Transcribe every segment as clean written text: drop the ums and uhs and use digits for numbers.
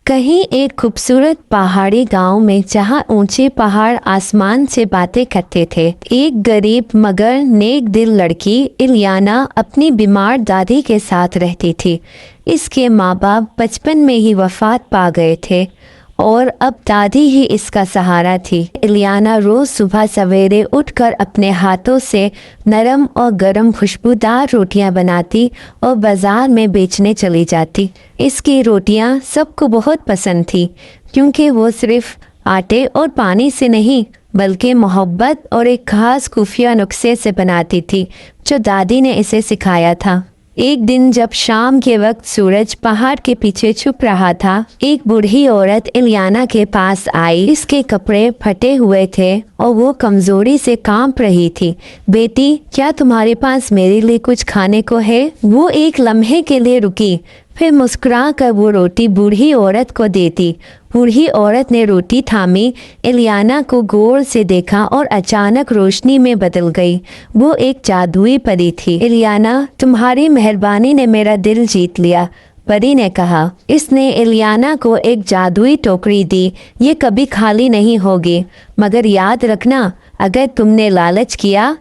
कहीं एक खूबसूरत पहाड़ी गांव में जहां ऊंचे पहाड़ आसमान से बातें करते थे, एक गरीब मगर नेक दिल लड़की इलियाना अपनी बीमार दादी के साथ रहती थी। इसके माँ बाप बचपन में ही वफात पा गए थे और अब दादी ही इसका सहारा थी। इलियाना रोज सुबह सवेरे उठकर अपने हाथों से नरम और गरम खुशबूदार रोटियां बनाती और बाजार में बेचने चली जाती। इसकी रोटियां सबको बहुत पसंद थी क्योंकि वो सिर्फ आटे और पानी से नहीं बल्कि मोहब्बत और एक खास खुफिया नुस्खे से बनाती थी जो दादी ने इसे सिखाया था। एक दिन जब शाम के वक्त सूरज पहाड़ के पीछे छुप रहा था, एक बूढ़ी औरत इलियाना के पास आई। इसके कपड़े फटे हुए थे और वो कमजोरी से कांप रही थी। बेटी, क्या तुम्हारे पास मेरे लिए कुछ खाने को है? वो एक लम्हे के लिए रुकी, फिर मुस्कुरा कर वो रोटी बूढ़ी औरत को देती। बूढ़ी औरत ने रोटी थामी, इलियाना को गौर से देखा और अचानक रोशनी में बदल गई। वो एक जादुई परी थी। इलियाना, तुम्हारी मेहरबानी ने मेरा दिल जीत लिया, परी ने कहा। इसने इलियाना को एक जादुई टोकरी दी। ये कभी खाली नहीं होगी, मगर याद रखना, अगर तुमने लालच किया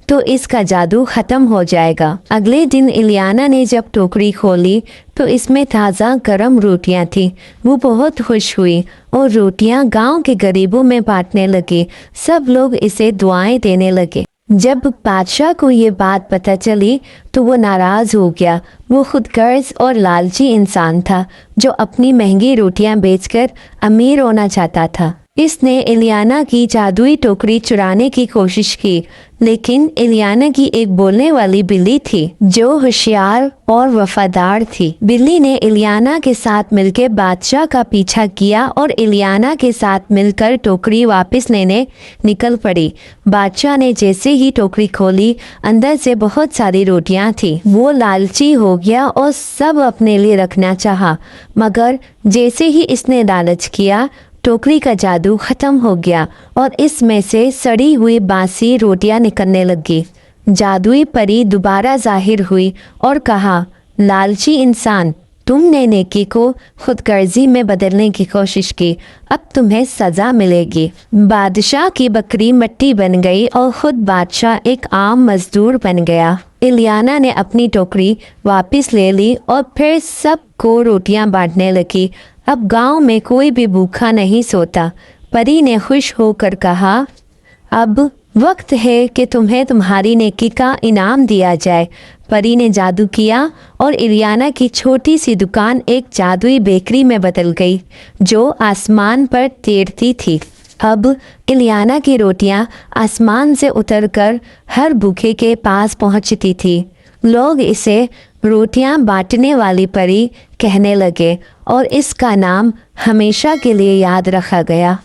तो इसका जादू खत्म हो जाएगा। अगले दिन इलियाना ने जब टोकरी खोली तो इसमें ताज़ा गरम रोटियां थी। वो बहुत खुश हुई और रोटियां गांव के गरीबों में बांटने लगी। सब लोग इसे दुआएं देने लगे। जब बादशाह को ये बात पता चली तो वो नाराज हो गया। वो खुदगर्ज और लालची इंसान था जो अपनी महंगी रोटियां बेचकर अमीर होना चाहता था। इसने इलियाना की जादुई टोकरी चुराने की कोशिश की, लेकिन इलियाना की एक बोलने वाली बिल्ली थी जो होशियार और वफादार थी। बिल्ली ने इलियाना के साथ मिलकर बादशाह का पीछा किया और इलियाना के साथ मिलकर टोकरी वापस लेने निकल पड़ी। बादशाह ने जैसे ही टोकरी खोली, अंदर से बहुत सारी रोटियां थी। वो लालची हो गया और सब अपने लिए रखना चाहा, मगर जैसे ही इसने लालच किया, टोकरी का जादू खत्म हो गया और इसमें से सड़ी हुई बासी रोटियां निकलने लगी। जादुई परी दोबारा जाहिर हुई और कहा, लालची इंसान, तुमने नेकी को खुदगर्जी में बदलने की कोशिश की, अब तुम्हें सजा मिलेगी। बादशाह की बकरी मट्टी बन गई और खुद बादशाह एक आम मजदूर बन गया। इलियाना ने अपनी टोकरी वापस ले ली और फिर सबको रोटियां बांटने लगी। अब गांव में कोई भी भूखा नहीं सोता। परी ने खुश होकर कहा, अब वक्त है कि तुम्हें तुम्हारी नेकी का इनाम दिया जाए। परी ने जादू किया और इलियाना की छोटी सी दुकान एक जादुई बेकरी में बदल गई जो आसमान पर तैरती थी। अब इलियाना की रोटियां आसमान से उतरकर हर भूखे के पास पहुंचती थी। लोग इसे रोटियां बांटने वाली परी कहने लगे और इसका नाम हमेशा के लिए याद रखा गया।